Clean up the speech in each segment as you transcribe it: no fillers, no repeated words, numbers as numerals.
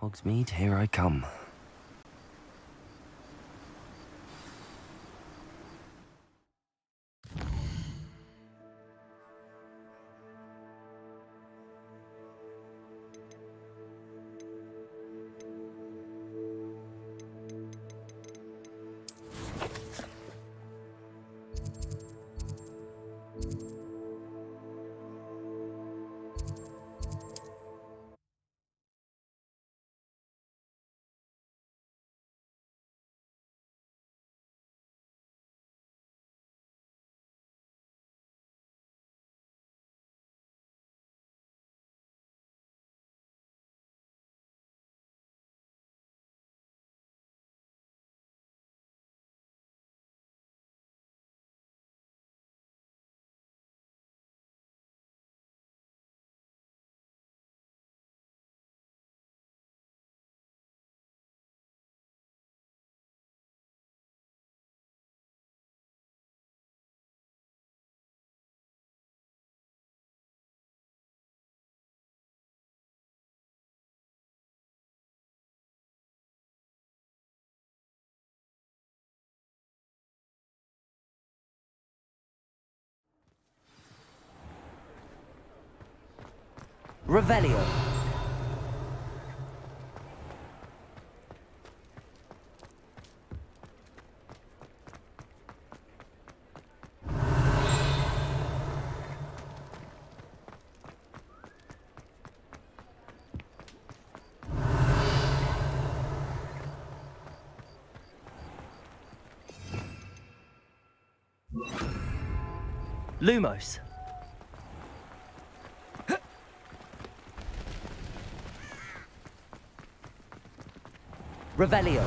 Hogsmeade, here I come. Revelio. Lumos. Revelio.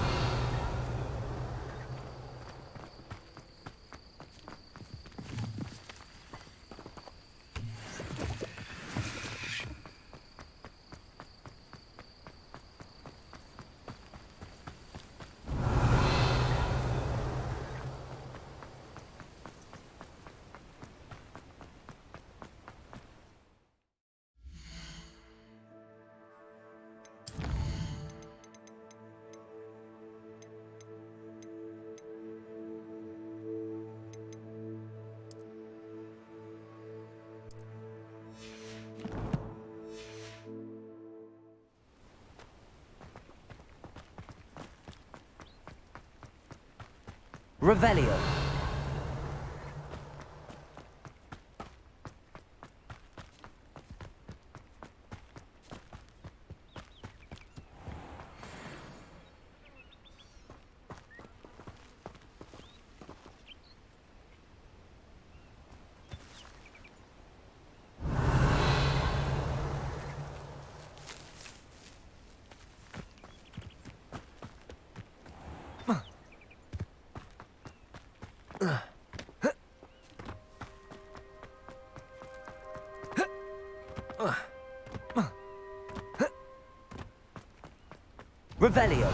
Revelio. Revelio.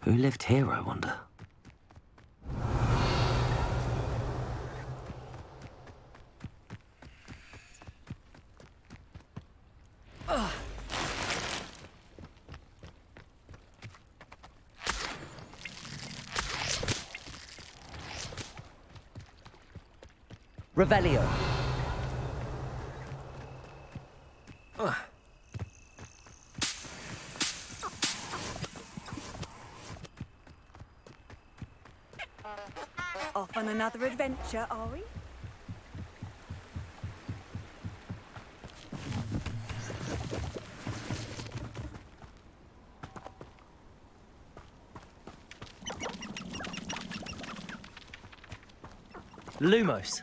Who lived here, I wonder? Revelio. Off on another adventure, are we? Lumos.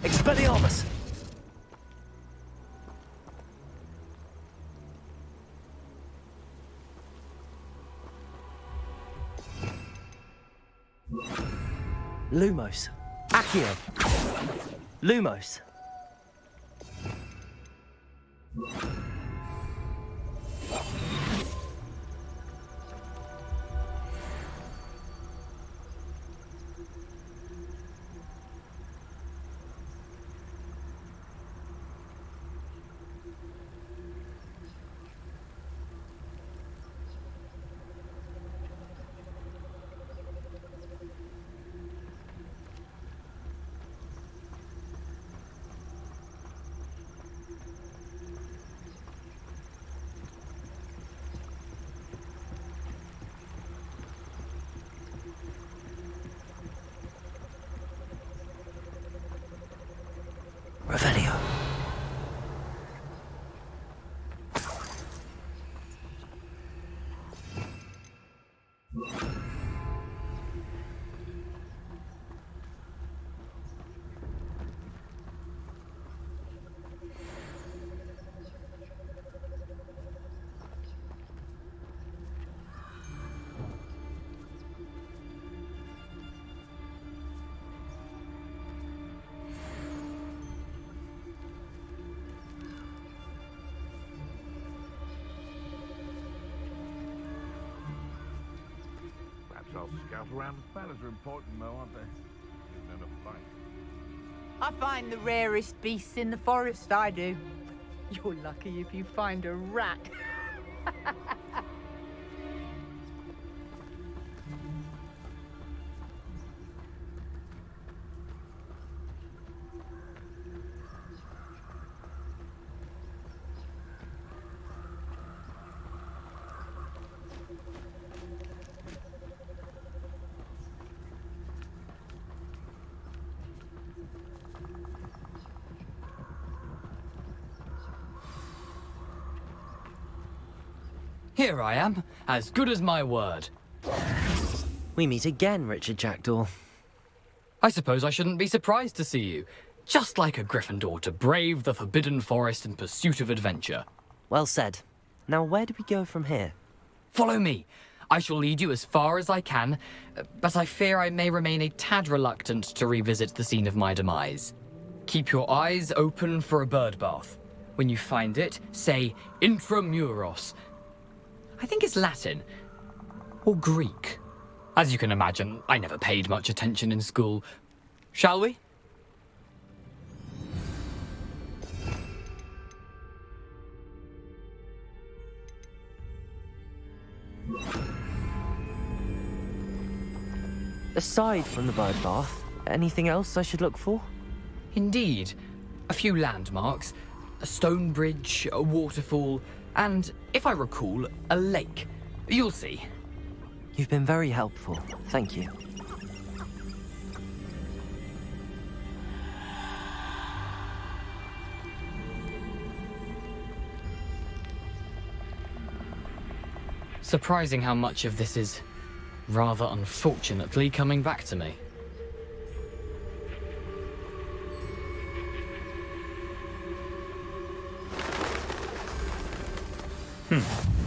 Expelliarmus. Lumos. Accio. Lumos. Revelio. Perhaps I'll scout around. Spanners are important, though, aren't they? Isn't enough fight. I find the rarest beasts in the forest, I do. You're lucky if you find a rat. Here I am, as good as my word. We meet again, Richard Jackdaw. I suppose I shouldn't be surprised to see you. Just like a Gryffindor to brave the Forbidden Forest in pursuit of adventure. Well said. Now where do we go from here? Follow me. I shall lead you as far as I can, but I fear I may remain a tad reluctant to revisit the scene of my demise. Keep your eyes open for a bird bath. When you find it, say Intramuros. I think it's Latin. Or Greek. As you can imagine, I never paid much attention in school. Shall we? Aside from the bird bath, anything else I should look for? Indeed. A few landmarks. A stone bridge, a waterfall, and, if I recall, a lake. You'll see. You've been very helpful. Thank you. Surprising how much of this is, rather unfortunately, coming back to me.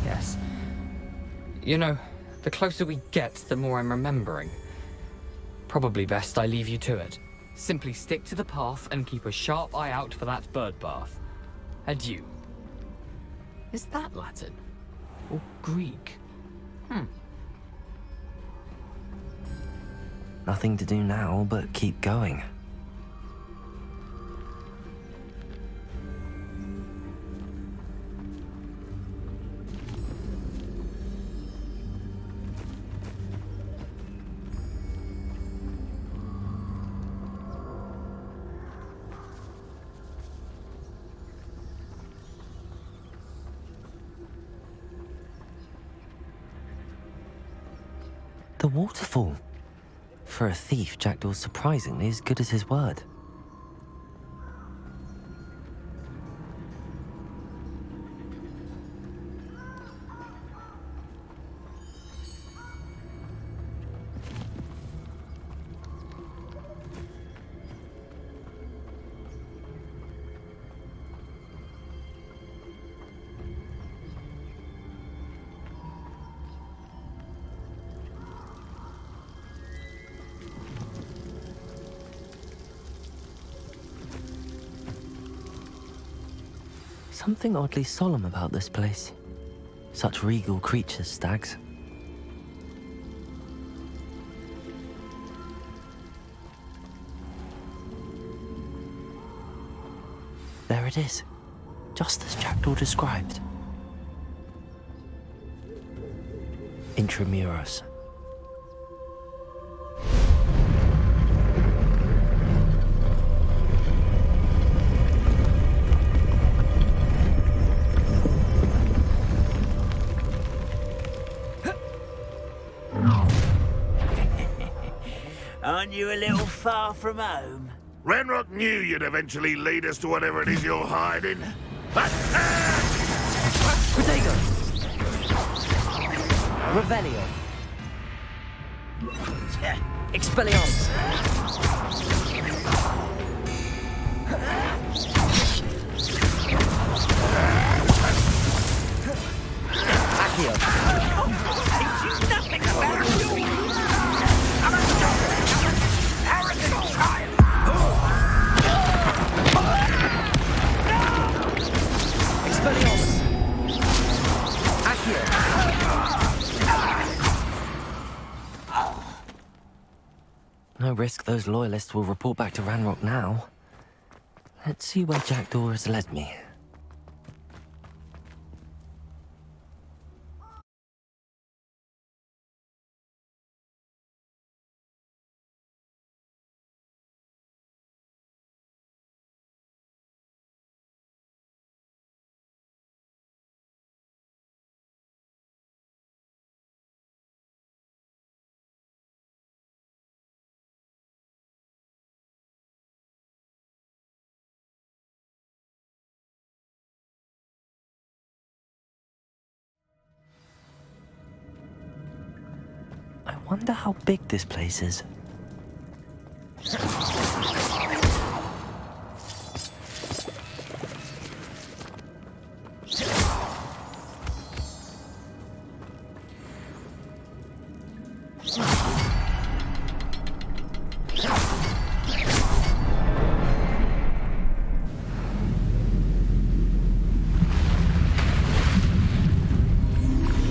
Yes. You know, the closer we get, the more I'm remembering. Probably best I leave you to it. Simply stick to the path and keep a sharp eye out for that bird bath. Adieu. Is that Latin? Or Greek? Nothing to do now but keep going. The waterfall. For a thief, Jackdaw's surprisingly as good as his word. Something oddly solemn about this place. Such regal creatures, stags. There it is, just as Jackdaw described. Intramuros. Aren't you a little far from home? Ranrock knew you'd eventually lead us to whatever it is you're hiding. Protego! Revelio! Expelliarmus! Accio! Nothing about you! Arrogant child! Expelliarmus! Accio! No risk those loyalists will report back to Ranrock now. Let's see where Jackdaw has led me. I wonder how big this place is.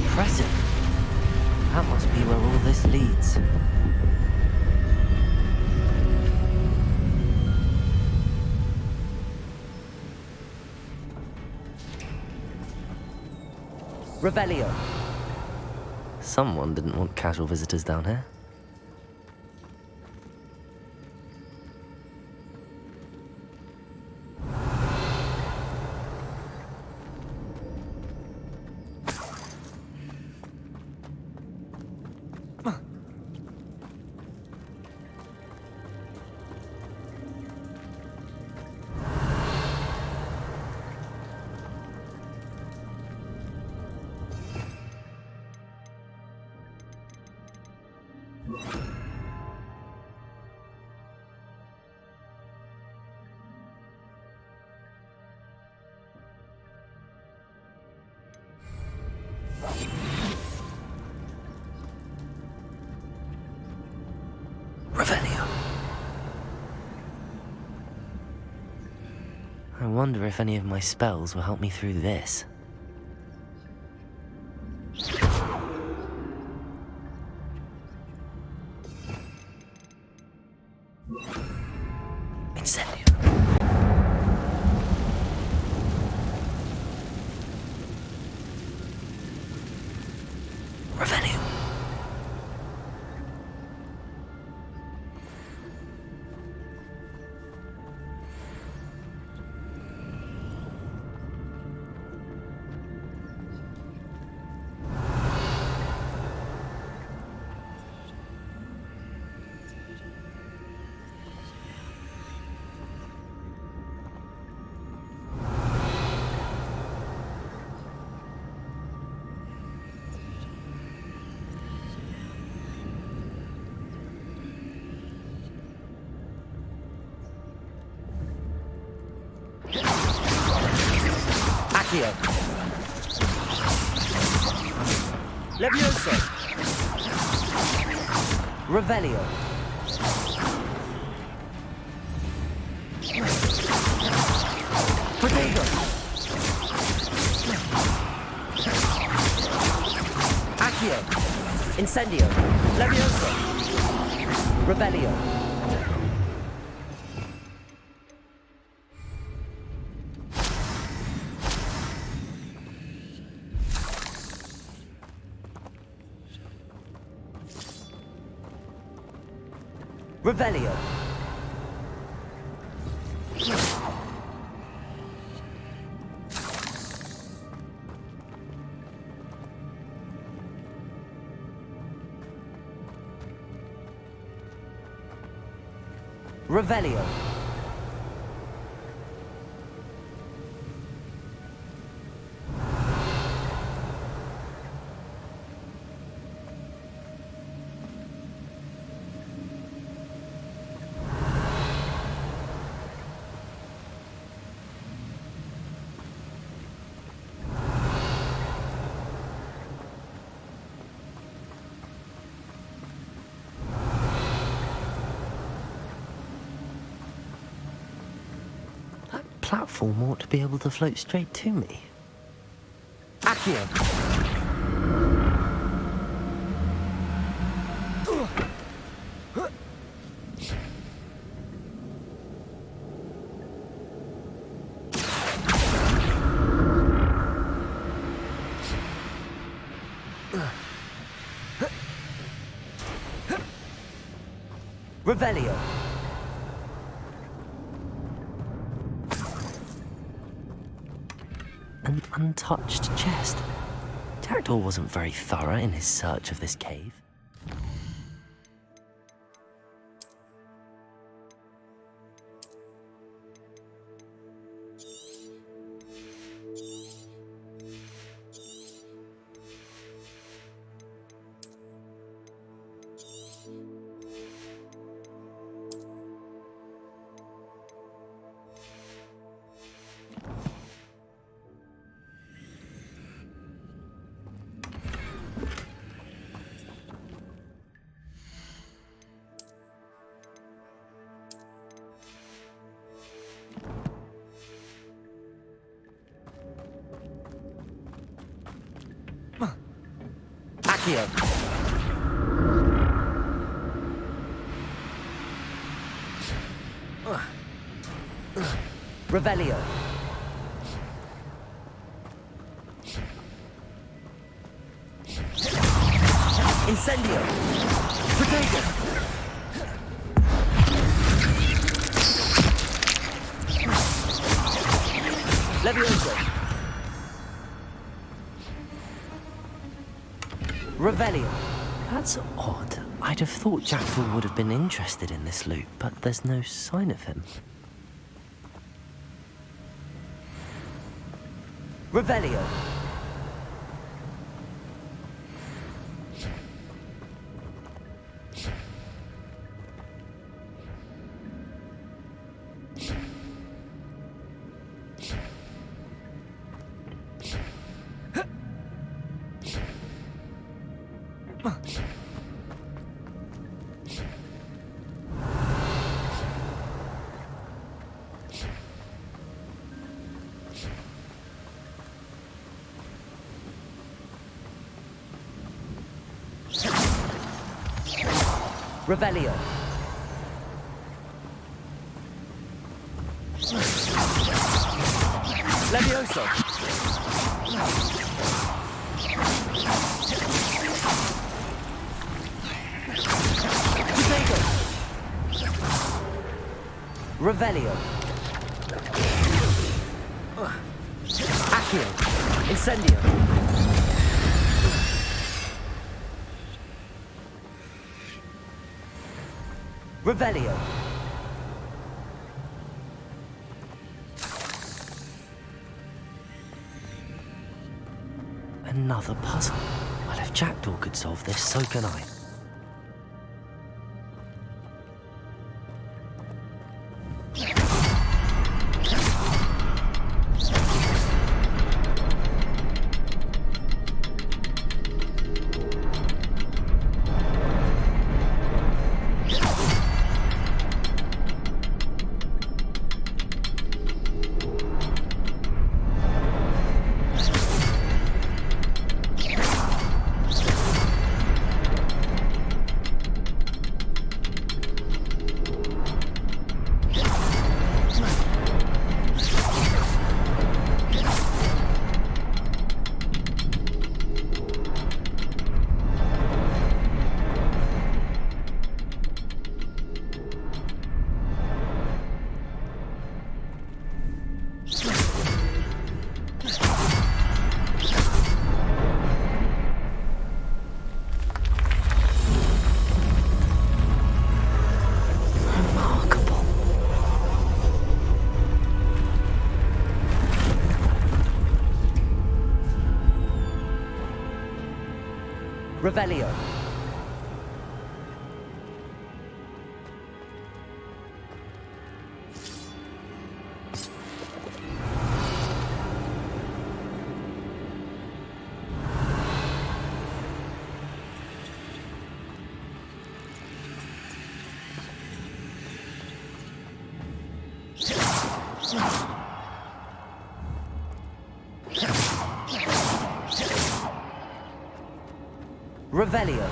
Impressive. That must be where all this leads. Revelio. Someone didn't want casual visitors down here. Revelio. I wonder if any of my spells will help me through this. Incendio. Revelio. Accio. Levioso. Revelio. Protego. Incendio. Levioso. Revelio. Revelio. Revelio. That platform ought to be able to float straight to me. Accio. Revelio. An untouched chest. Jackdaw wasn't very thorough in his search of this cave. Accio. Revelio. Incendio. Protego. Levioso. Revelio. That's odd. I'd have thought Jackdaw would have been interested in this loot, but there's no sign of him. Revelio. Revelio. Levioso. Protego. Revelio. Accio. Incendio. Revelio. Another puzzle. Well, if Jackdaw could solve this, so can I. Revelio. Revelio.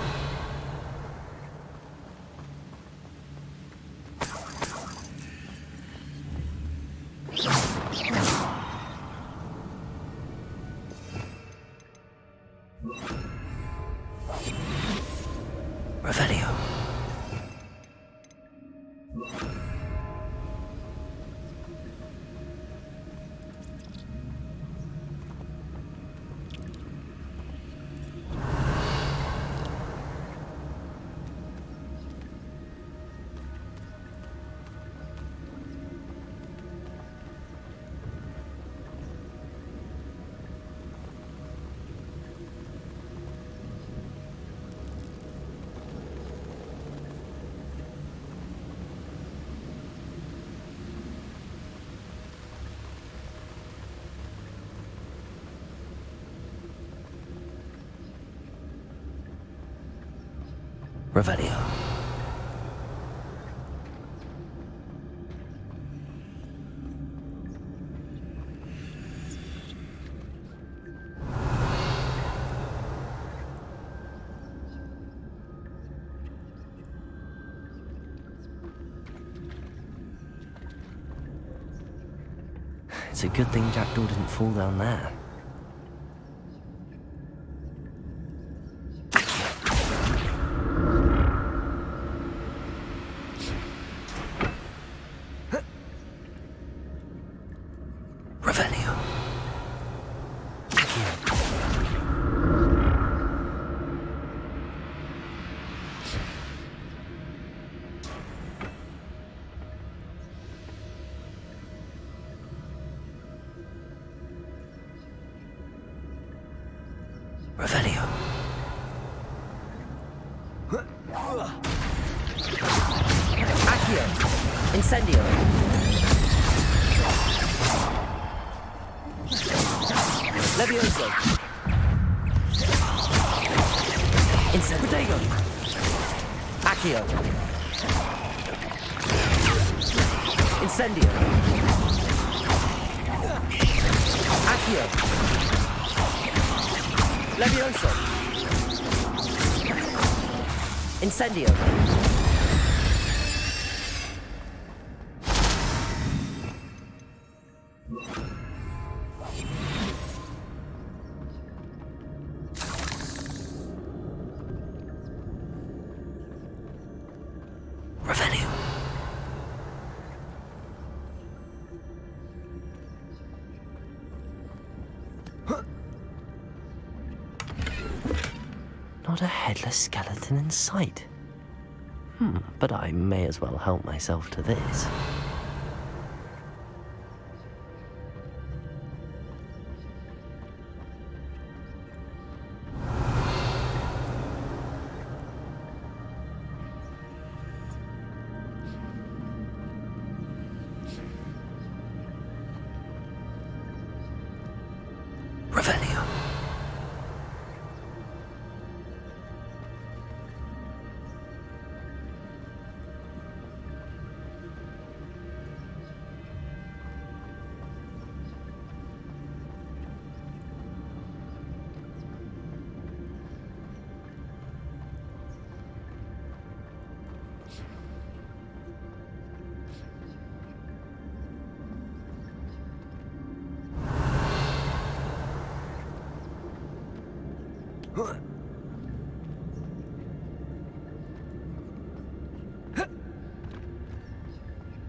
Revelio. Revelio. It's a good thing Jackdaw didn't fall down there. Revelio. Revelio. Accio. Incendio. Levioso. Incendio. Protego. Accio. Incendio. Accio. Levioso. Incendio. Revelio. Not a headless skeleton in sight. But I may as well help myself to this. Revelio.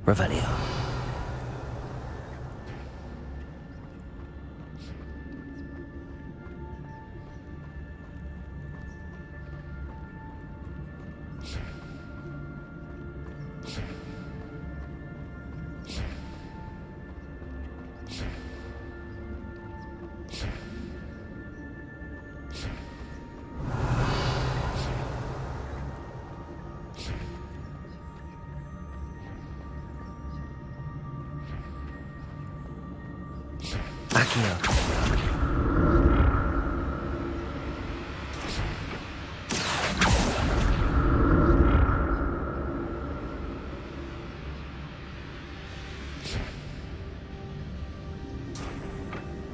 Revelio. Accio.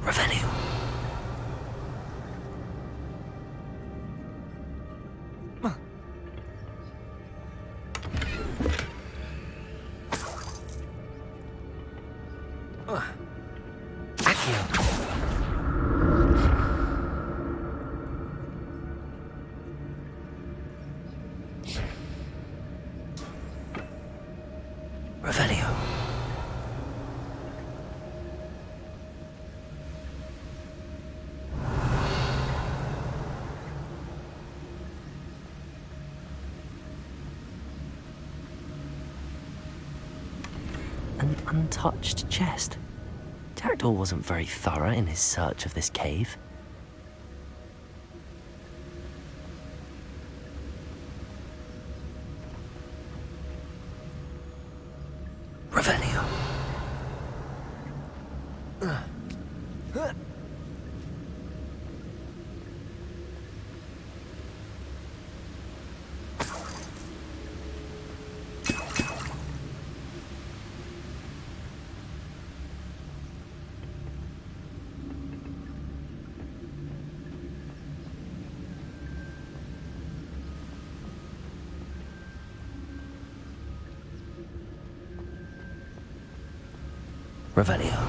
Revelio. Accio. Revelio. An untouched chest. Jackdaw wasn't very thorough in his search of this cave. Revelio. Revelio.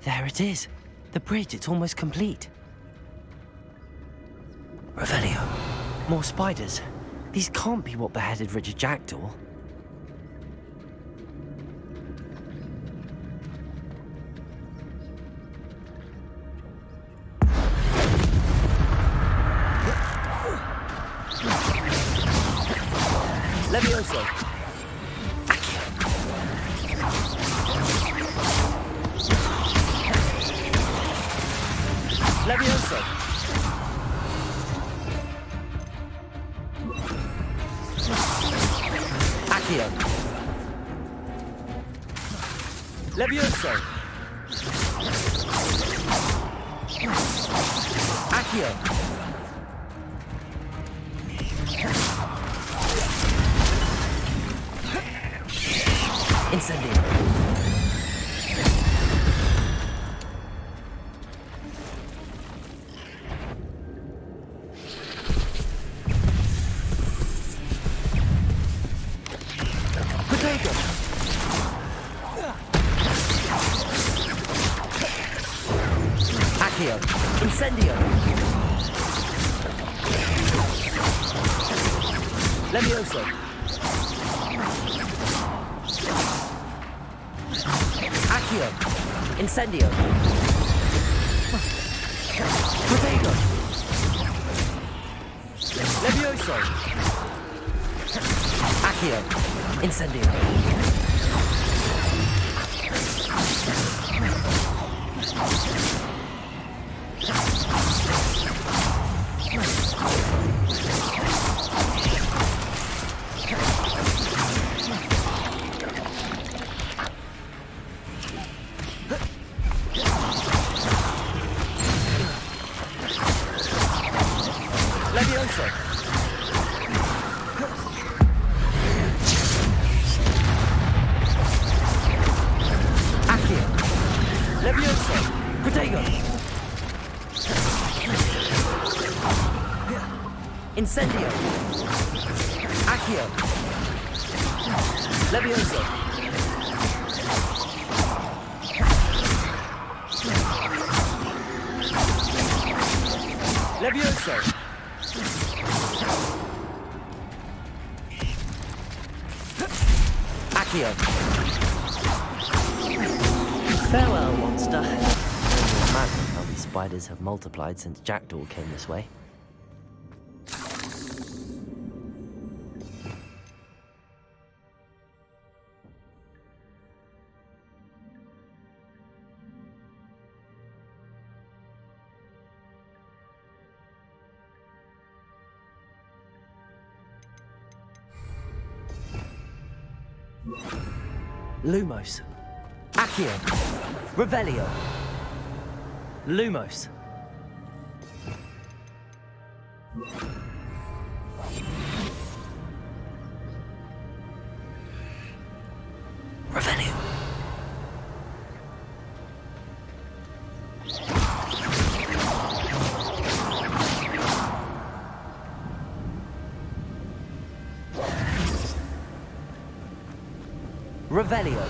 There it is. The bridge, it's almost complete. Revelio. More spiders. These can't be what beheaded Richard Jackdaw. Levioso. Levioso. Accio. Levioso. Accio. Incendio. Accio. Incendio. Levioso. Accio. Incendio. Protego. Levioso. Accio. Incendio. Levioso. Accio. Levioso. Protego. Incendio. Accio. Levioso. Levioso. Accio. Farewell, monster. I can imagine how these spiders have multiplied since Jackdaw came this way. Lumos. Accio. Revelio. Lumos. Revelio. Revelio.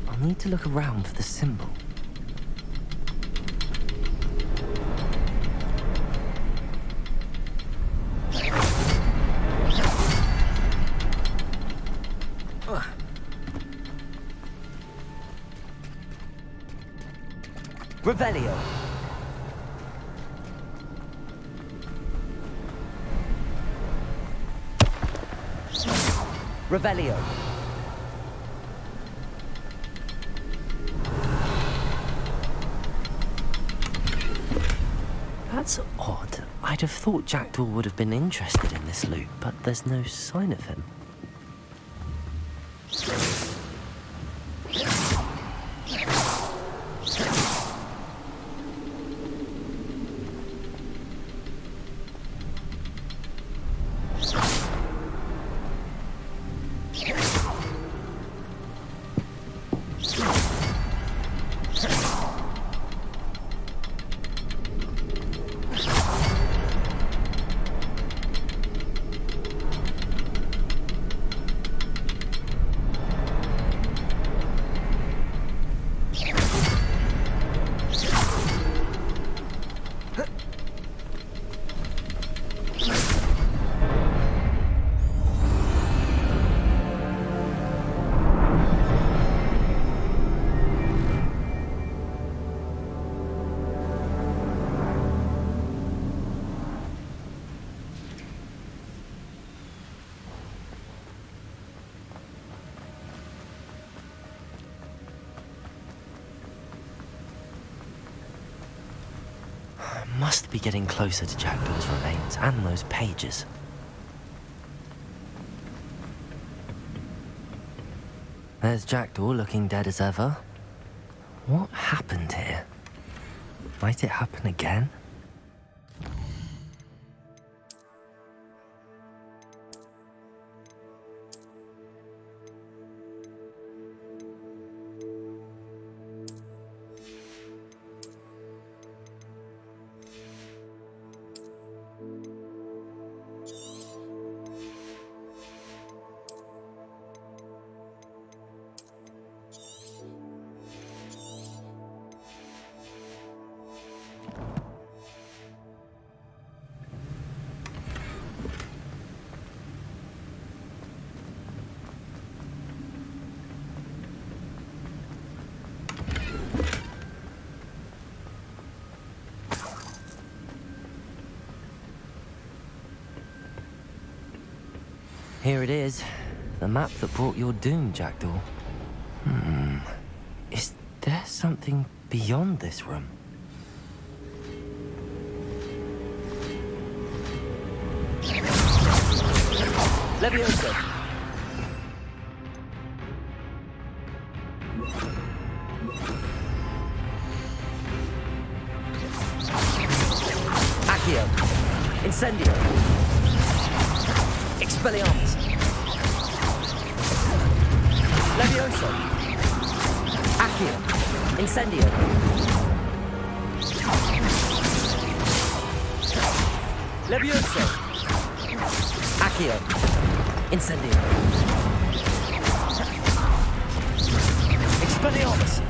I'll need to look around for the symbol. Revelio. Revelio. That's odd. I'd have thought Jackdaw would have been interested in this loot, but there's no sign of him. Must be getting closer to Jackdaw's remains and those pages. There's Jackdaw looking dead as ever. What happened here? Might it happen again? Here it is. The map that brought your doom, Jackdaw. Is there something beyond this room? Leviosa. Accio. Incendio. Expelliarmus. Levioso. Accio. Incendio. Levioso. Accio. Incendio. Expelliarmus.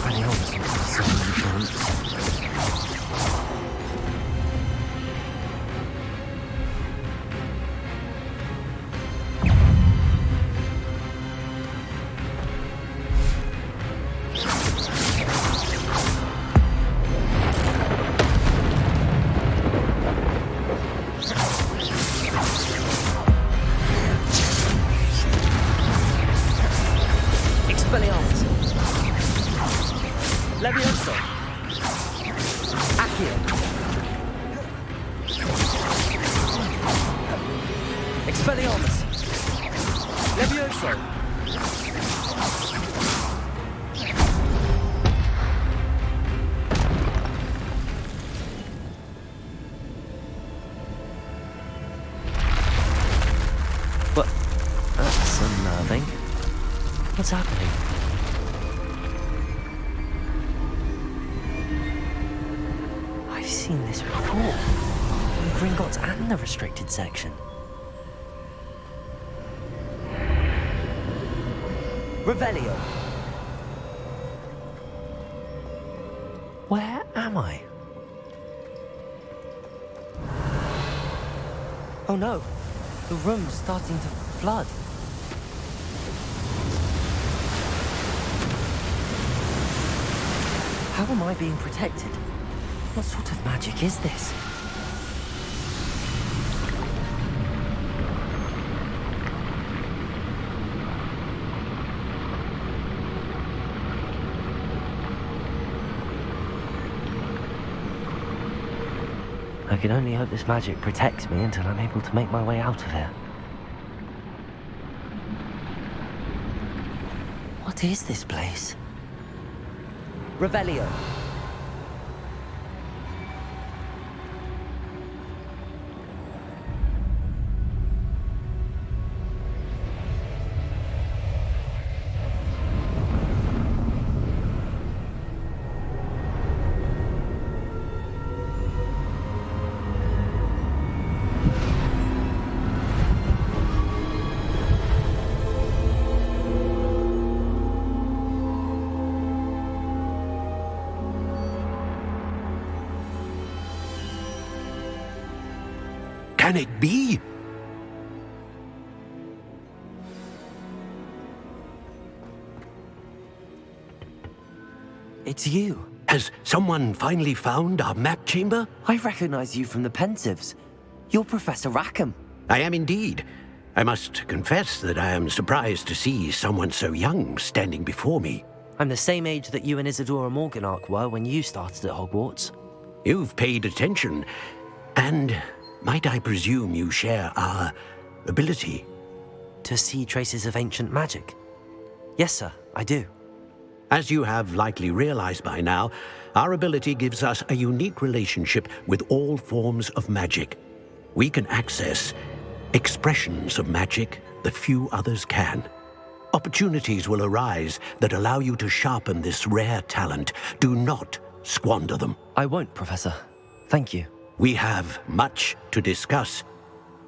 Expelliarmus will be so many brutes. Expelliarmus. Levioso. Accio. Expelliarmus. Levioso. What? That's unnerving. What's happening? I've seen this before. In Gringotts and the restricted section. Revelio. Where am I? Oh no, the room's starting to flood. How am I being protected? What sort of magic is this? I can only hope this magic protects me until I'm able to make my way out of here. What is this place? Revelio. Can it be? It's you. Has someone finally found our map chamber? I recognize you from the Pensieves. You're Professor Rackham. I am indeed. I must confess that I am surprised to see someone so young standing before me. I'm the same age that you and Isidora Morganach were when you started at Hogwarts. You've paid attention, and might I presume you share our ability? To see traces of ancient magic? Yes, sir, I do. As you have likely realized by now, our ability gives us a unique relationship with all forms of magic. We can access expressions of magic that few others can. Opportunities will arise that allow you to sharpen this rare talent. Do not squander them. I won't, Professor. Thank you. We have much to discuss.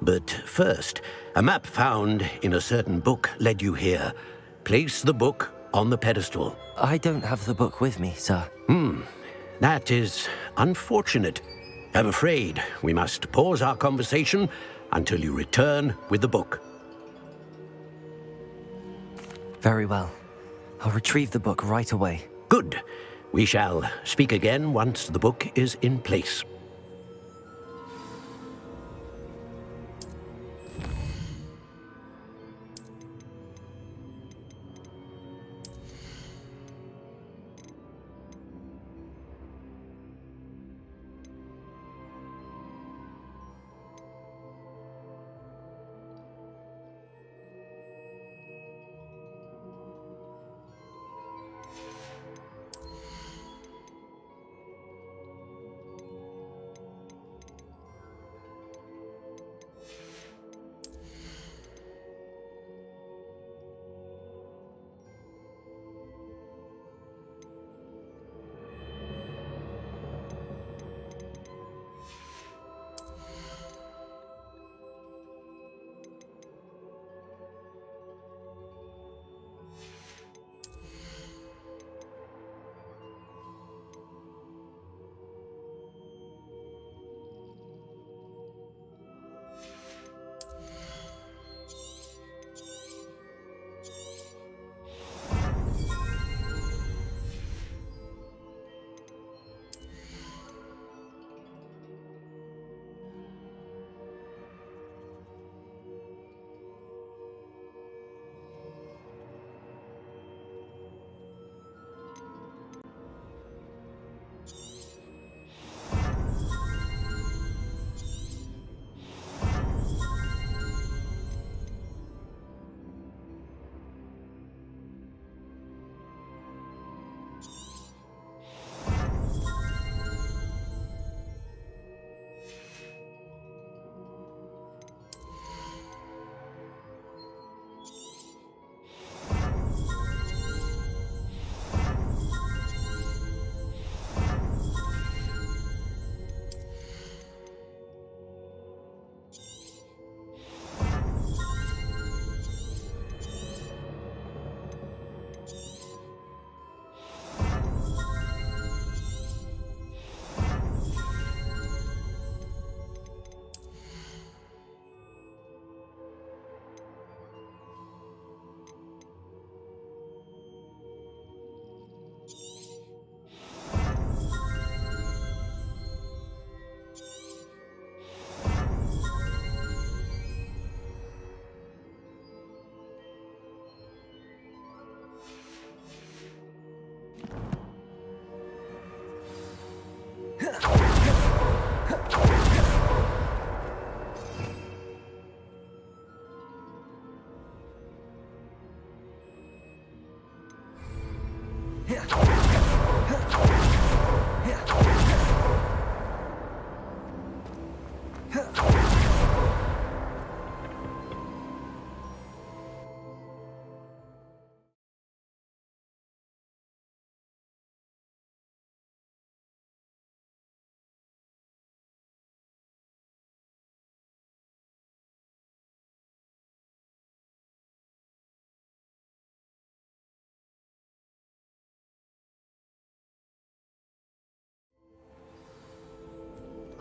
But first, a map found in a certain book led you here. Place the book on the pedestal. I don't have the book with me, sir. That is unfortunate. I'm afraid we must pause our conversation until you return with the book. Very well. I'll retrieve the book right away. Good. We shall speak again once the book is in place.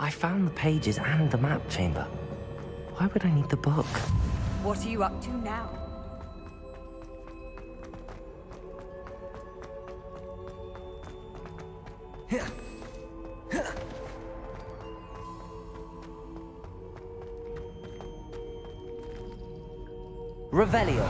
I found the pages and the map chamber. Why would I need the book? What are you up to now? Revelio.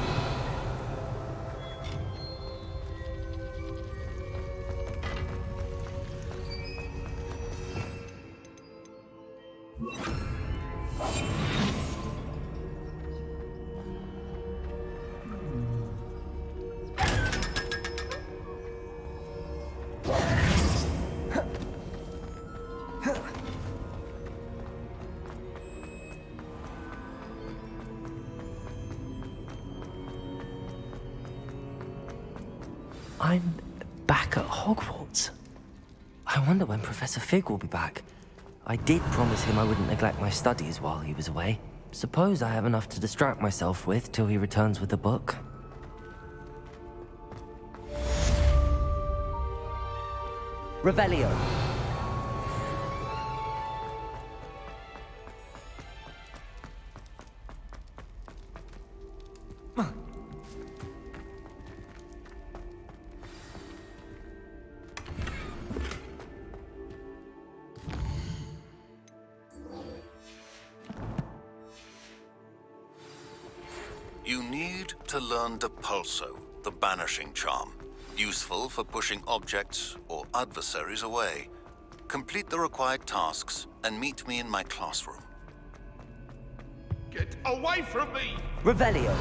I'm back at Hogwarts. I wonder when Professor Fig will be back. I did promise him I wouldn't neglect my studies while he was away. Suppose I have enough to distract myself with till he returns with the book. Revelio. You need to learn Depulso, the banishing charm. Useful for pushing objects or adversaries away. Complete the required tasks and meet me in my classroom. Get away from me! Revelio.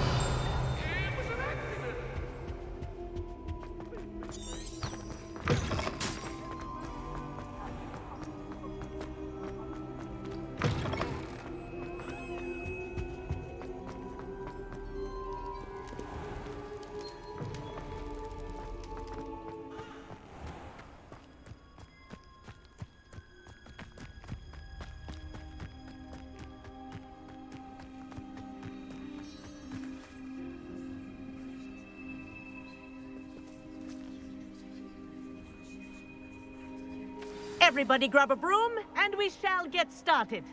Everybody grab a broom, and we shall get started.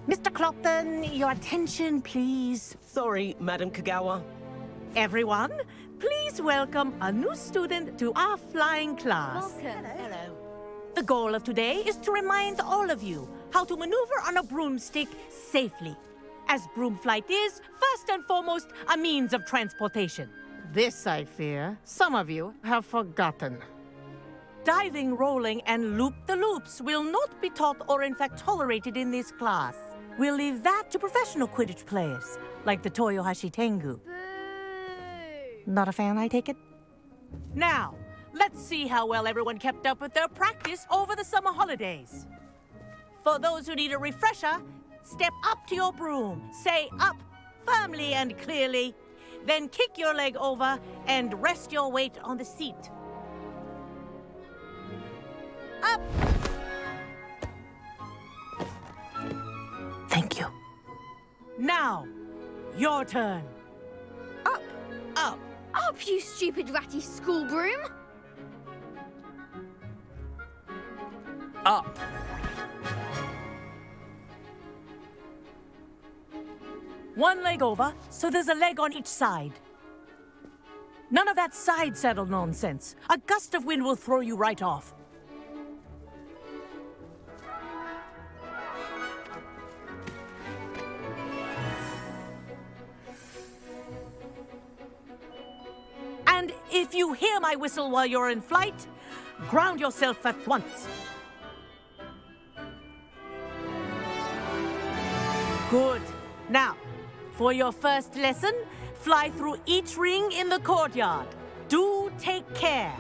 Mr. Clopton, your attention, please. Sorry, Madam Kagawa. Everyone, please welcome a new student to our flying class. Welcome. Hello. The goal of today is to remind all of you how to maneuver on a broomstick safely, as broom flight is, first and foremost, a means of transportation. This, I fear, some of you have forgotten. Diving, rolling, and loop-the-loops will not be taught or in fact tolerated in this class. We'll leave that to professional Quidditch players, like the Toyohashi Tengu. Not a fan, I take it? Now, let's see how well everyone kept up with their practice over the summer holidays. For those who need a refresher, step up to your broom, say up firmly and clearly, then kick your leg over and rest your weight on the seat. Up! Thank you. Now, your turn. Up. Up. Up, you stupid ratty school broom. Up. One leg over, so there's a leg on each side. None of that side saddle nonsense. A gust of wind will throw you right off. And if you hear my whistle while you're in flight, ground yourself at once. Good. Now, for your first lesson, fly through each ring in the courtyard. Do take care.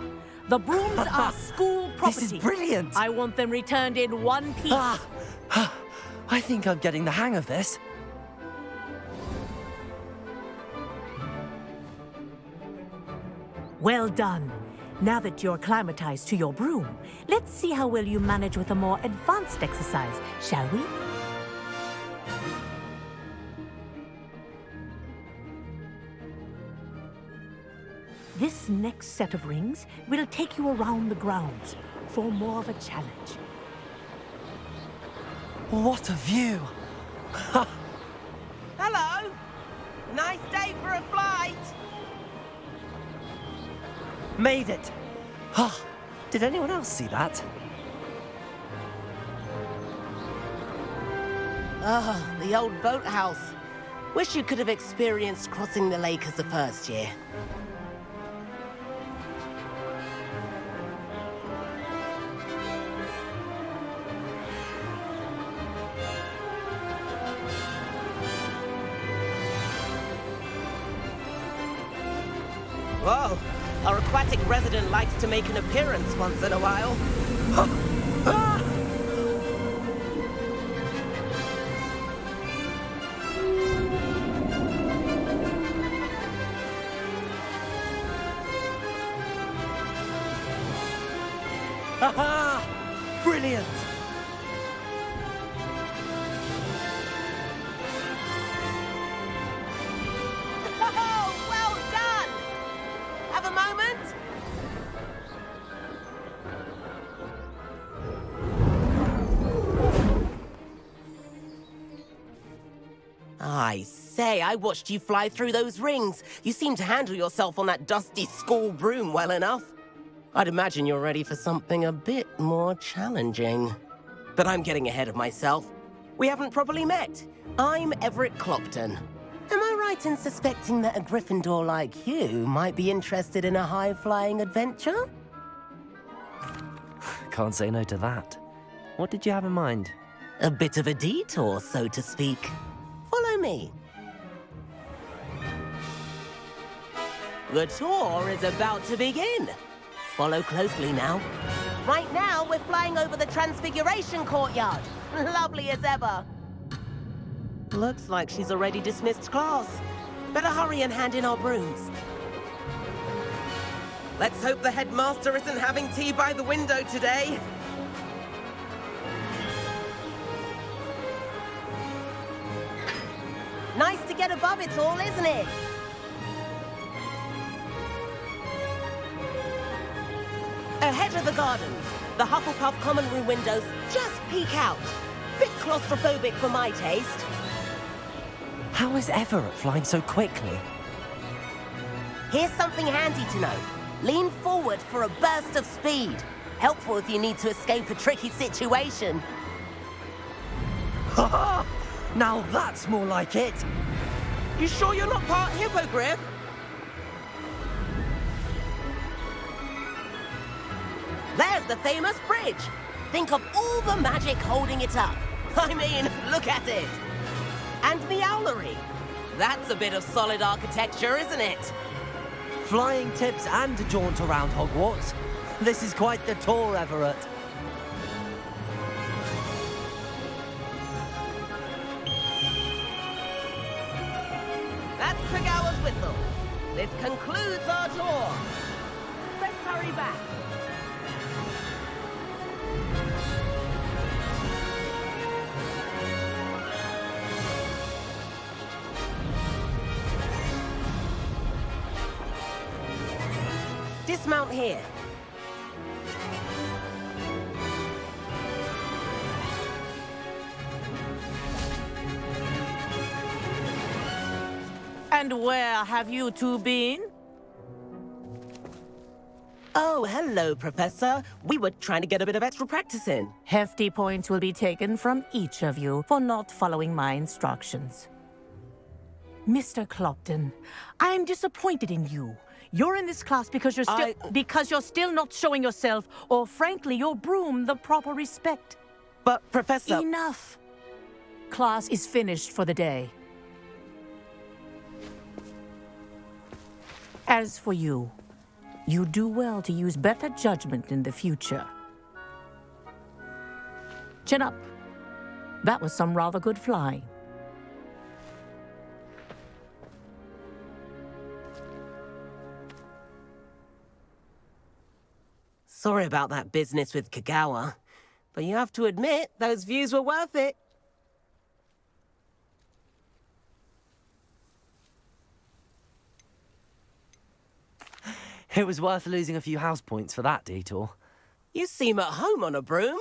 The brooms are school property. This is brilliant. I want them returned in one piece. I think I'm getting the hang of this. Well done. Now that you're acclimatized to your broom, let's see how well you manage with a more advanced exercise, shall we? This This next set of rings will take you around the grounds for more of a challenge. What a view! Hello! Nice day for a flight! Made it! Ah, did anyone else see that? Oh, the old boathouse. Wish you could have experienced crossing the lake as a first year. Whoa, our aquatic resident likes to make an appearance once in a while. Haha! Brilliant! Oh, well done! Have a moment? I say, I watched you fly through those rings. You seem to handle yourself on that dusty school broom well enough. I'd imagine you're ready for something a bit more challenging. But I'm getting ahead of myself. We haven't properly met. I'm Everett Clopton. Am I right in suspecting that a Gryffindor like you might be interested in a high-flying adventure? Can't say no to that. What did you have in mind? A bit of a detour, so to speak. Follow me. The tour is about to begin. Follow closely now. Right now, we're flying over the Transfiguration Courtyard. Lovely as ever. Looks like she's already dismissed class. Better hurry and hand in our brooms. Let's hope the headmaster isn't having tea by the window today. Nice to get above it all, isn't it? Ahead of the gardens, the Hufflepuff common room windows just peek out. Bit claustrophobic for my taste. How is Everett flying so quickly? Here's something handy to know. Lean forward for a burst of speed. Helpful if you need to escape a tricky situation. Ha! Now that's more like it! You sure you're not part hippogriff? There's the famous bridge. Think of all the magic holding it up. I mean, look at it. And the owlery. That's a bit of solid architecture, isn't it? Flying tips and a jaunt around Hogwarts. This is quite the tour, Everett. That's Kagawa's whistle. This concludes our tour. Let's hurry back. Dismount here. And where have you two been? Oh, hello, Professor. We were trying to get a bit of extra practice in. Hefty points will be taken from each of you for not following my instructions. Mr. Clopton, I'm disappointed in you. You're in this class because you're still not showing yourself, or frankly, your broom the proper respect. But, Professor... Enough! Class is finished for the day. As for you, you do well to use better judgment in the future. Chin up. That was some rather good flying. Sorry about that business with Kagawa, but you have to admit, those views were worth it. It was worth losing a few house points for that detour. You seem at home on a broom.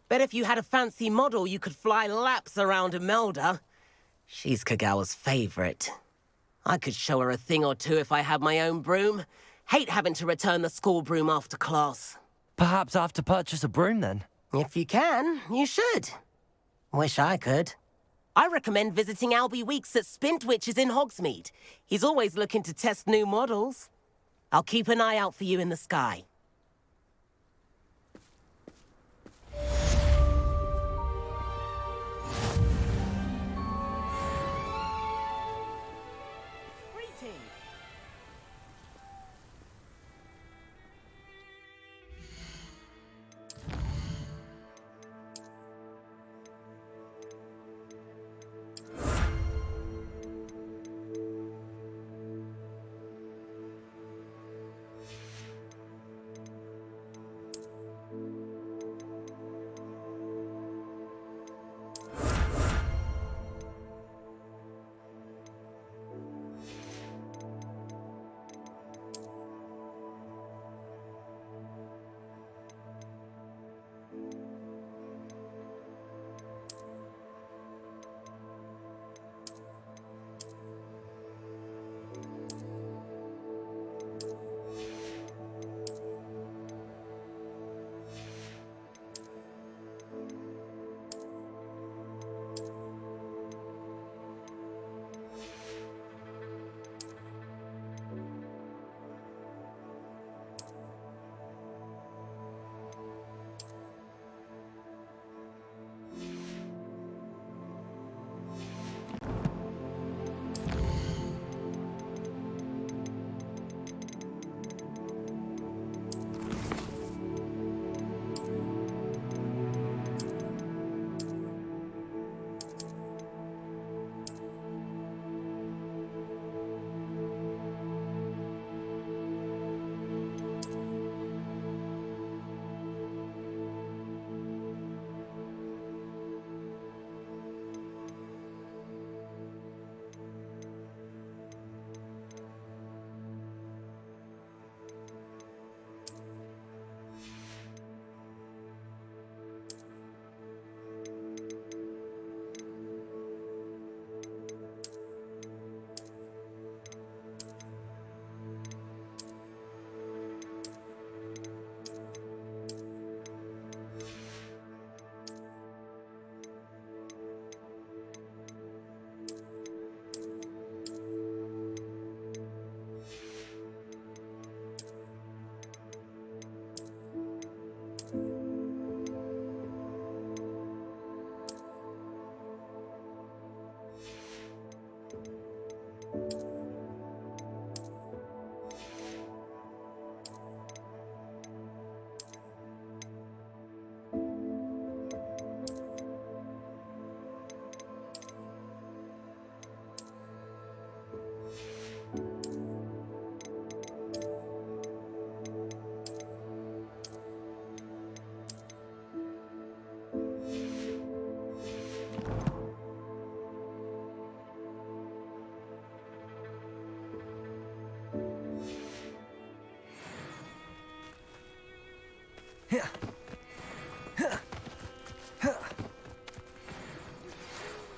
Bet if you had a fancy model, you could fly laps around Imelda. She's Kagawa's favorite. I could show her a thing or two if I had my own broom. Hate having to return the school broom after class. Perhaps I have to purchase a broom then. If you can, you should. Wish I could. I recommend visiting Albie Weeks at Spintwitches in Hogsmeade. He's always looking to test new models. I'll keep an eye out for you in the sky.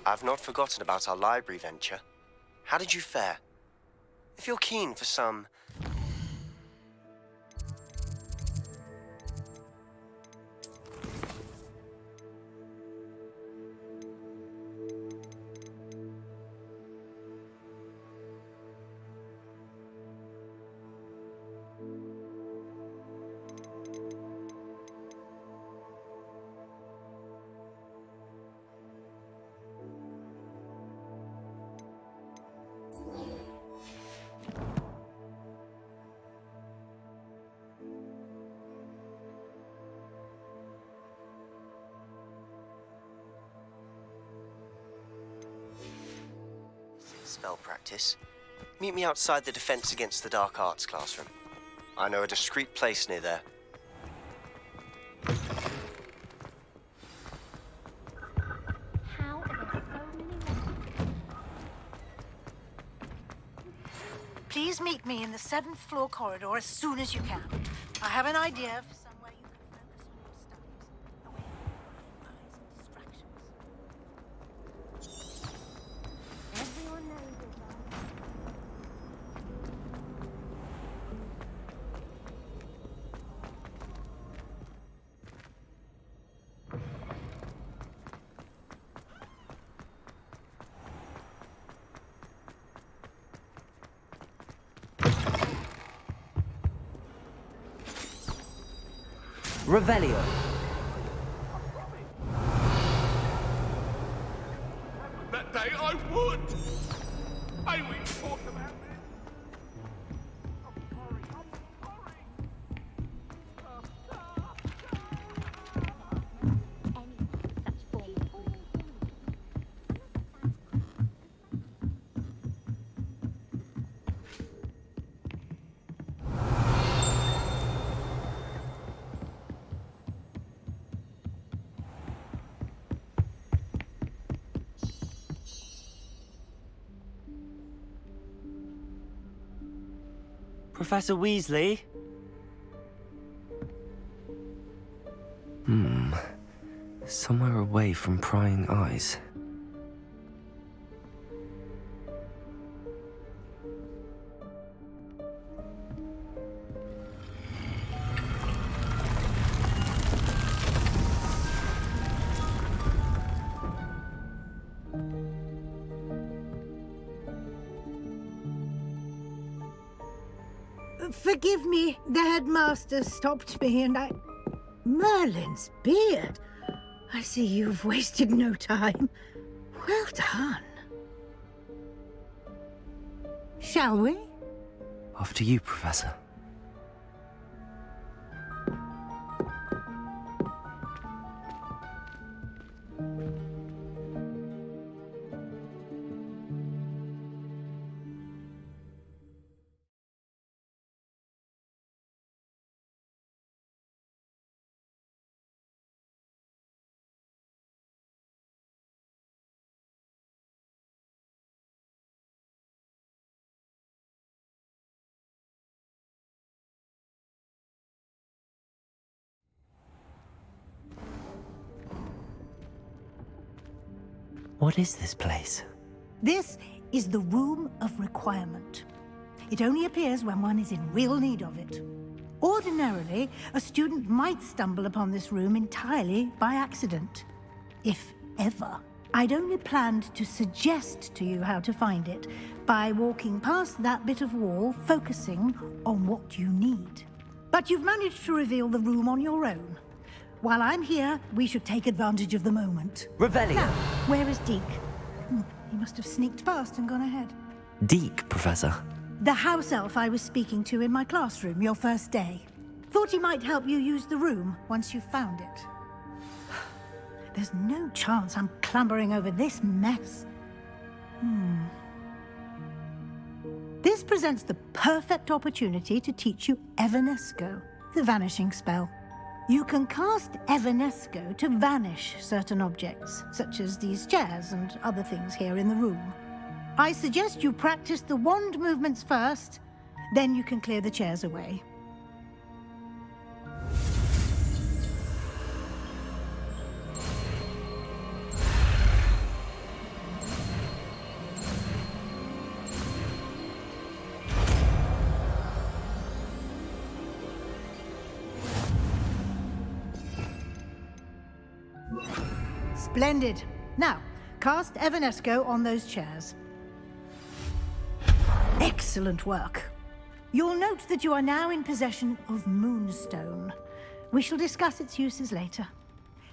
I've not forgotten about our library venture. How did you fare? If you're keen for some... Spell practice. Meet me outside the Defense Against the Dark Arts classroom. I know a discreet place near there. Please Please meet me in the 7th floor corridor as soon as you can. I have an idea for somewhere you can focus on your studies, away from prying eyes and distractions. Everyone knows it, Revelio. That day I would! May we talk about this? Professor Weasley? Somewhere away from prying eyes. Forgive me, the headmaster stopped me and I... Merlin's beard. I see you've wasted no time. Well done. Shall we? After you, Professor. What is this place? This is the Room of Requirement. It only appears when one is in real need of it. Ordinarily, a student might stumble upon this room entirely by accident. If ever. I'd only planned to suggest to you how to find it by walking past that bit of wall, focusing on what you need. But you've managed to reveal the room on your own. While I'm here, we should take advantage of the moment. Revelio. Now, where is Deke? He must have sneaked past and gone ahead. Deke, Professor. The house elf I was speaking to in my classroom your first day. Thought he might help you use the room once you've found it. There's no chance I'm clambering over this mess. This presents the perfect opportunity to teach you Evanesco, the vanishing spell. You can cast Evanesco to vanish certain objects, such as these chairs and other things here in the room. I suggest you practice the wand movements first, then you can clear the chairs away. Splendid. Now, cast Evanesco on those chairs. Excellent work. You'll note that you are now in possession of Moonstone. We shall discuss its uses later.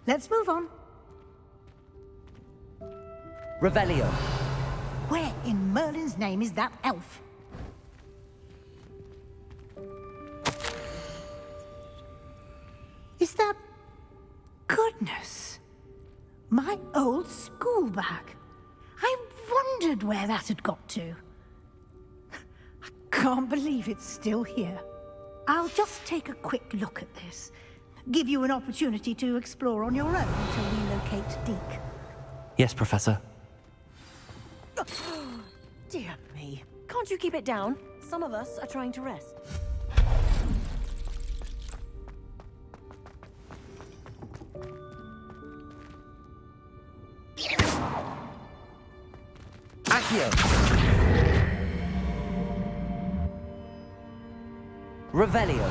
Let's move on. Revelio. Where in Merlin's name is that elf? Is that... Goodness! My old school bag. I wondered where that had got to. I can't believe it's still here. I'll just take a quick look at this. Give you an opportunity to explore on your own until we locate Deke. Yes, Professor. Dear me. Can't you keep it down? Some of us are trying to rest. Accio! Revelio!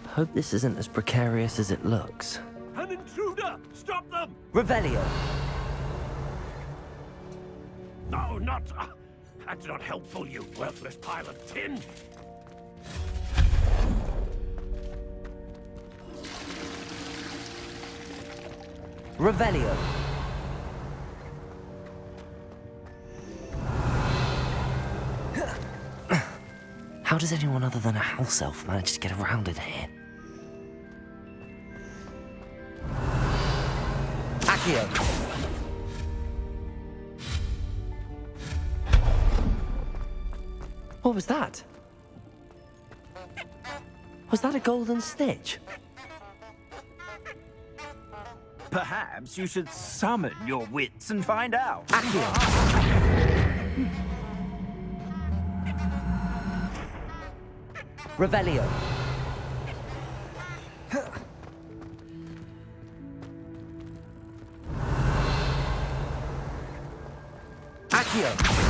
Hope this isn't as precarious as it looks. An intruder! Stop them! Revelio! No, not... that's not helpful, you worthless pile of tin! Revelio! How does anyone other than a house elf manage to get around in here? Accio! What was that? Was that a golden stitch? Perhaps you should summon your wits and find out. Revelio. Accio.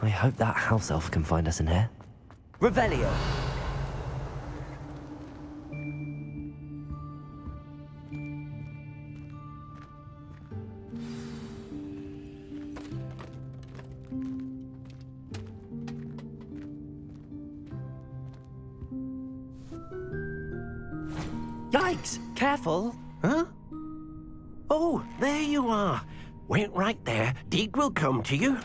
I hope that house elf can find us in here. Revelio! Yikes! Careful! Huh? Oh, there you are. Wait right there. Deek will come to you.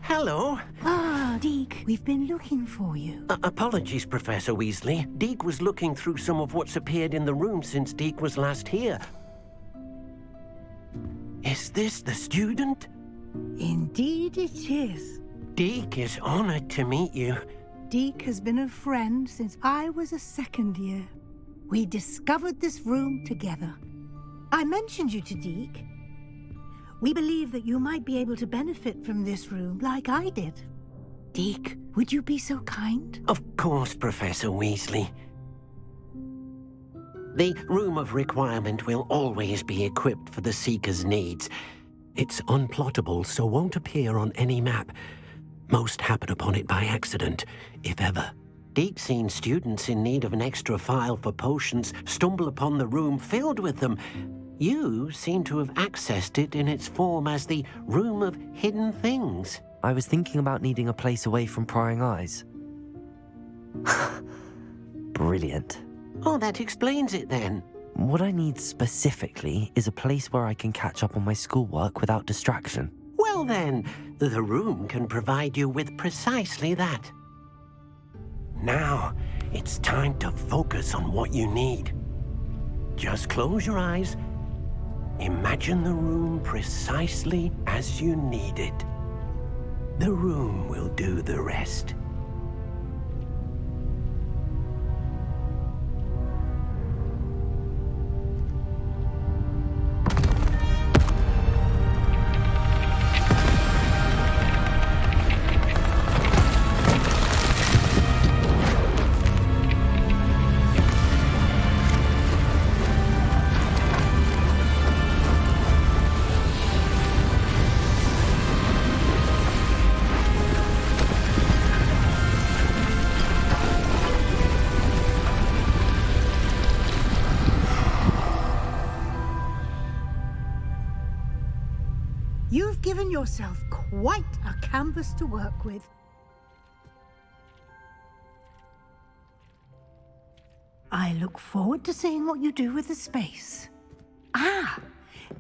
Hello. Ah, Deek, we've been looking for you. Apologies, Professor Weasley. Deek was looking through some of what's appeared in the room since Deek was last here. Is this the student? Indeed it is. Deek is honored to meet you. Deek has been a friend since I was a second year. We discovered this room together. I mentioned you to Deek. We believe that you might be able to benefit from this room like I did. Deek, would you be so kind? Of course, Professor Weasley. The Room of Requirement will always be equipped for the Seeker's needs. It's unplottable, so won't appear on any map. Most happen upon it by accident, if ever. Deek's seen students in need of an extra file for potions stumble upon the room filled with them. You seem to have accessed it in its form as the Room of Hidden Things. I was thinking about needing a place away from prying eyes. Brilliant. Oh, that explains it then. What I need specifically is a place where I can catch up on my schoolwork without distraction. Well then, the room can provide you with precisely that. Now, it's time to focus on what you need. Just close your eyes. Imagine the room precisely as you need it. The room will do the rest. given yourself quite a canvas to work with. I look forward to seeing what you do with the space. Ah,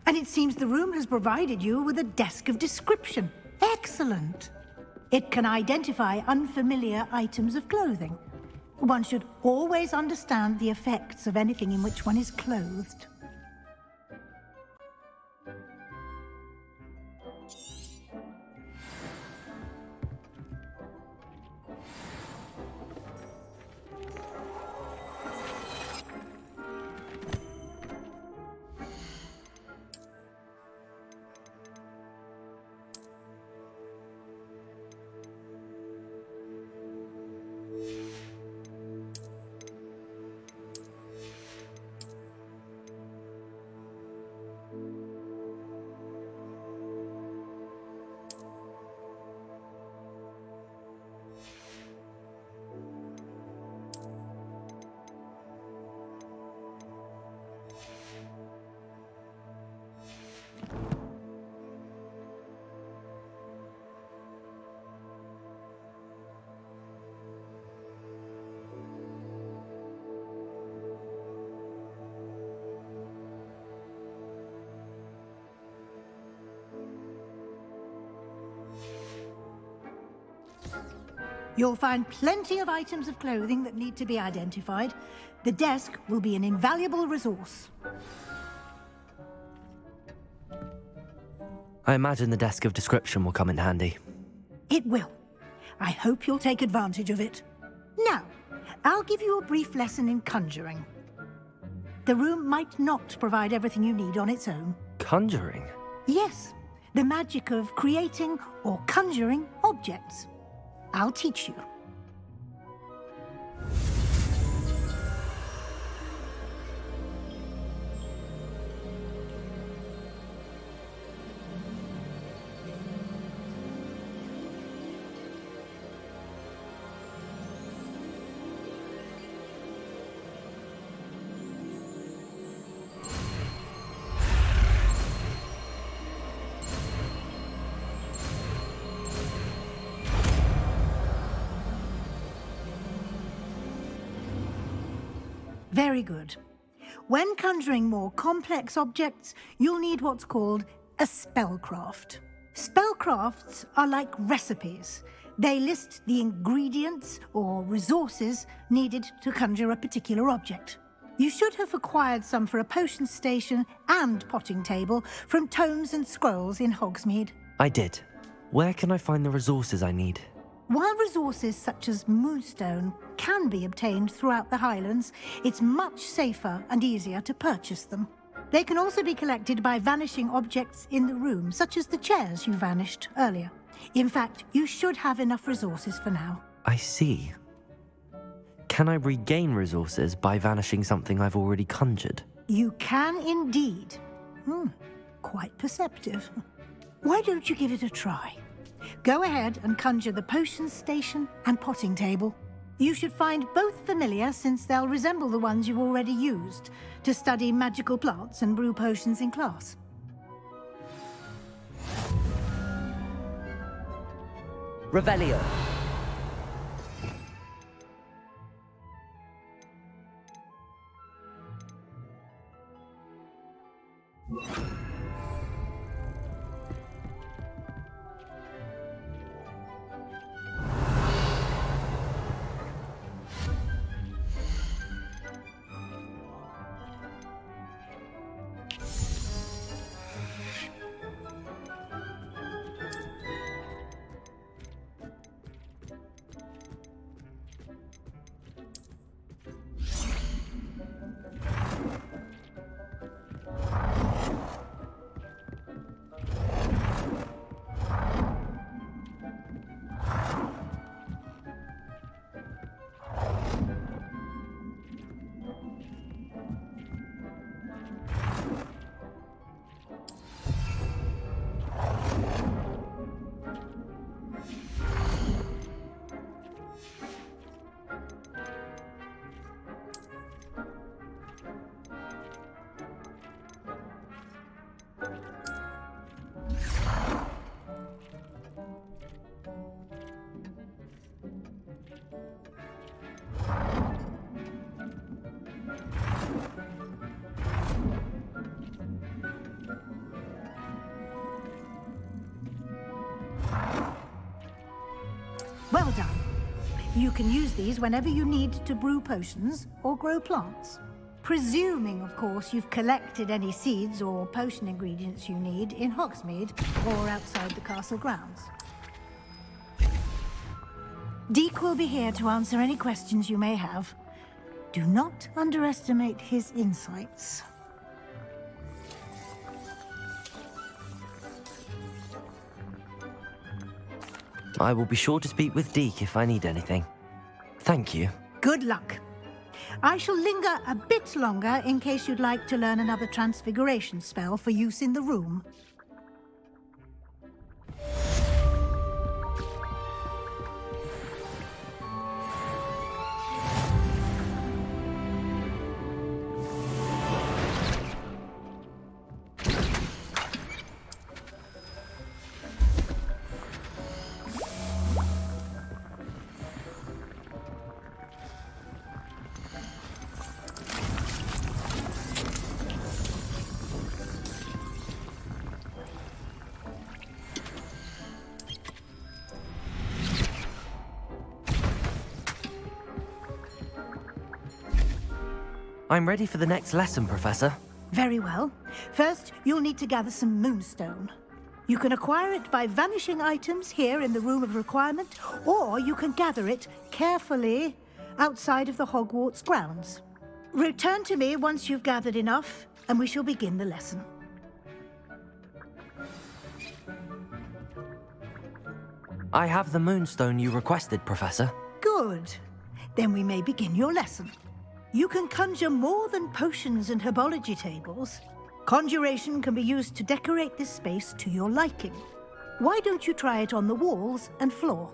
and it seems the room has provided you with a desk of description. Excellent. It can identify unfamiliar items of clothing. One should always understand the effects of anything in which one is clothed. You'll find plenty of items of clothing that need to be identified. The desk will be an invaluable resource. I imagine the desk of description will come in handy. It will. I hope you'll take advantage of it. Now, I'll give you a brief lesson in conjuring. The room might not provide everything you need on its own. Conjuring? Yes, the magic of creating or conjuring objects. I'll teach you. Very good. When conjuring more complex objects, you'll need what's called a spellcraft. Spellcrafts are like recipes. They list the ingredients or resources needed to conjure a particular object. You should have acquired some for a potion station and potting table from tomes and scrolls in Hogsmeade. I did. Where can I find the resources I need? While resources such as moonstone can be obtained throughout the Highlands, it's much safer and easier to purchase them. They can also be collected by vanishing objects in the room, such as the chairs you vanished earlier. In fact, you should have enough resources for now. I see. Can I regain resources by vanishing something I've already conjured? You can indeed. Quite perceptive. Why don't you give it a try? Go ahead and conjure the potion station and potting table. You should find both familiar, since they'll resemble the ones you've already used to study magical plants and brew potions in class. Revelio. Well done. You can use these whenever you need to brew potions or grow plants. Presuming, of course, you've collected any seeds or potion ingredients you need in Hogsmeade or outside the castle grounds. Deke will be here to answer any questions you may have. Do not underestimate his insights. I will be sure to speak with Deke if I need anything. Thank you. Good luck. I shall linger a bit longer in case you'd like to learn another transfiguration spell for use in the room. I'm ready for the next lesson, Professor. Very well. First, you'll need to gather some moonstone. You can acquire it by vanishing items here in the Room of Requirement, or you can gather it carefully outside of the Hogwarts grounds. Return to me once you've gathered enough, and we shall begin the lesson. I have the moonstone you requested, Professor. Good. Then we may begin your lesson. You can conjure more than potions and herbology tables. Conjuration can be used to decorate this space to your liking. Why don't you try it on the walls and floor?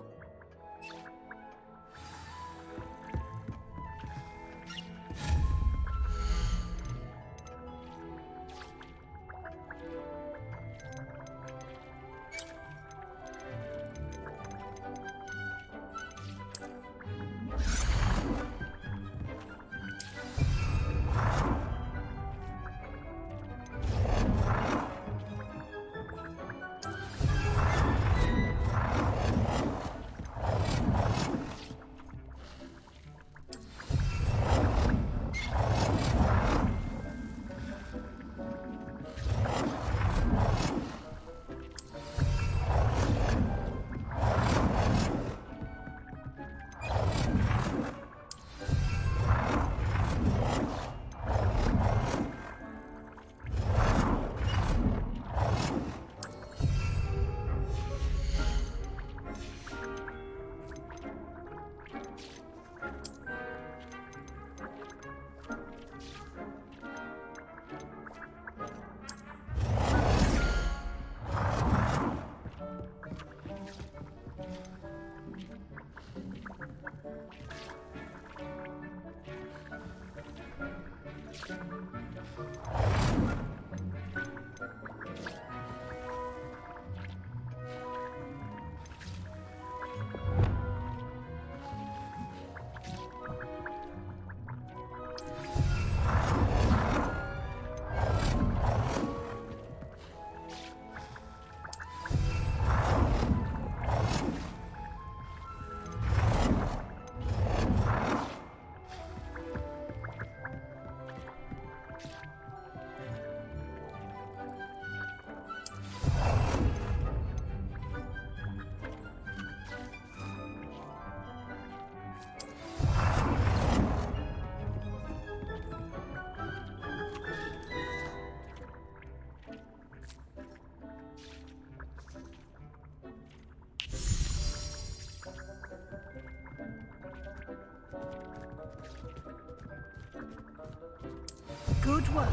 Good work.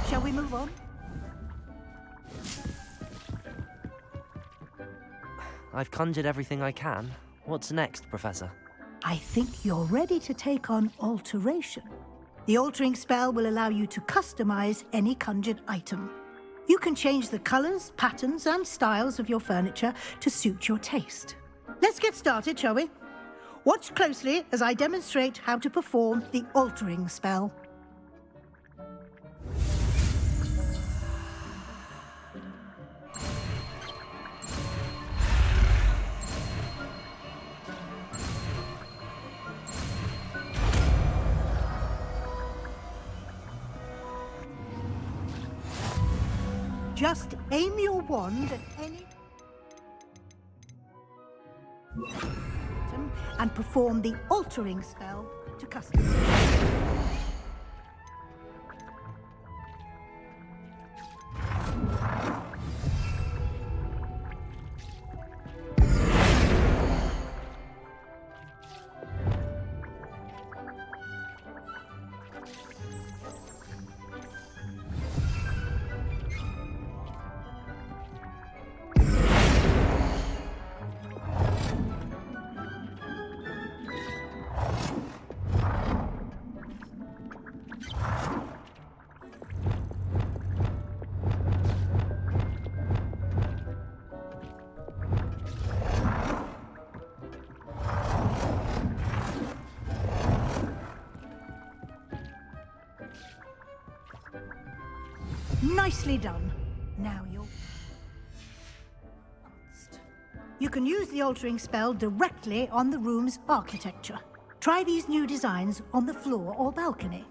Shall we move on? I've conjured everything I can. What's next, Professor? I think you're ready to take on Alteration. The altering spell will allow you to customize any conjured item. You can change the colours, patterns, and styles of your furniture to suit your taste. Let's get started, shall we? Watch closely as I demonstrate how to perform the altering spell. Just aim your wand at any item and perform the altering spell to customize. Nicely done. Now you're... You can use the altering spell directly on the room's architecture. Try these new designs on the floor or balcony.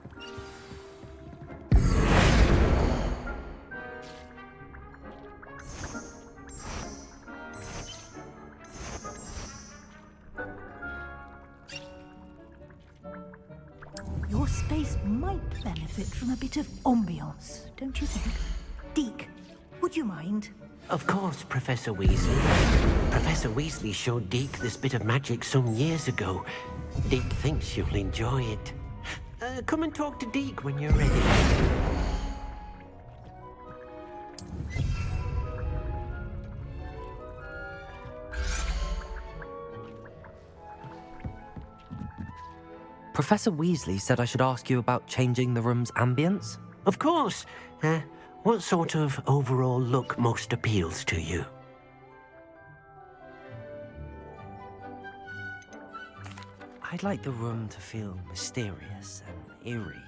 Your space might benefit from a bit of ambiance, don't you think? Deke, would you mind? Of course, Professor Weasley. Professor Weasley showed Deke this bit of magic some years ago. Deke thinks you'll enjoy it. Come and talk to Deke when you're ready. Professor Weasley said I should ask you about changing the room's ambience? Of course. What sort of overall look most appeals to you? I'd like the room to feel mysterious and eerie,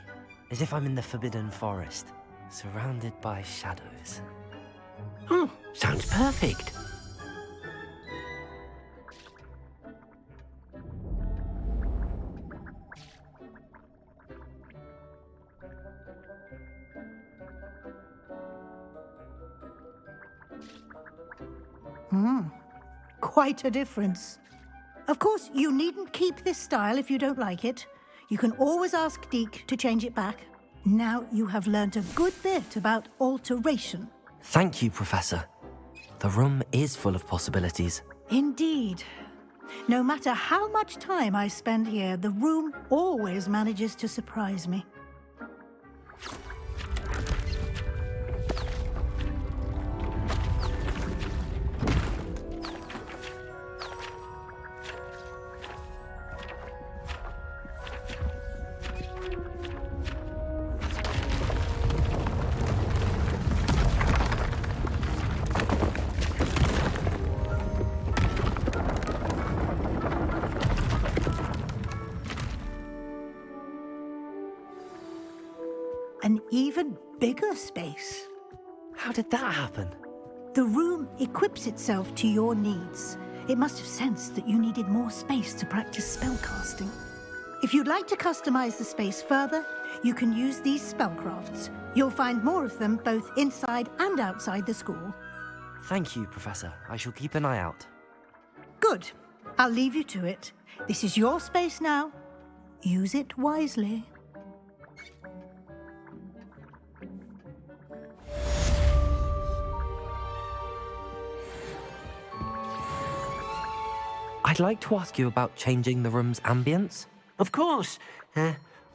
as if I'm in the Forbidden Forest, surrounded by shadows. Oh, sounds perfect. Quite a difference. Of course, you needn't keep this style if you don't like it. You can always ask Deke to change it back. Now you have learnt a good bit about alteration. Thank you, Professor. The room is full of possibilities. Indeed. No matter how much time I spend here, the room always manages to surprise me. An even bigger space. How did that happen? The room equips itself to your needs. It must have sensed that you needed more space to practice spellcasting. If you'd like to customize the space further, you can use these spellcrafts. You'll find more of them both inside and outside the school. Thank you, Professor. I shall keep an eye out. Good. I'll leave you to it. This is your space now. Use it wisely. I'd like to ask you about changing the room's ambience. Of course.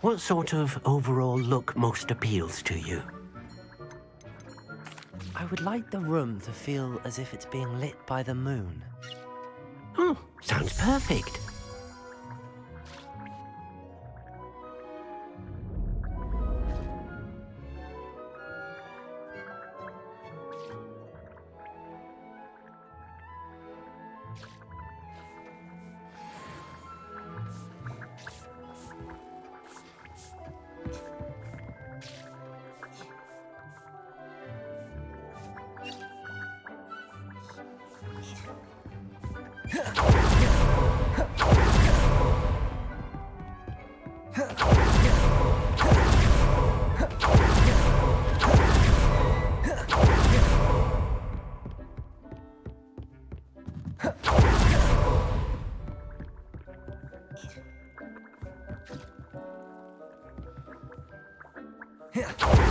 What sort of overall look most appeals to you? I would like the room to feel as if it's being lit by the moon. Oh, sounds perfect. here.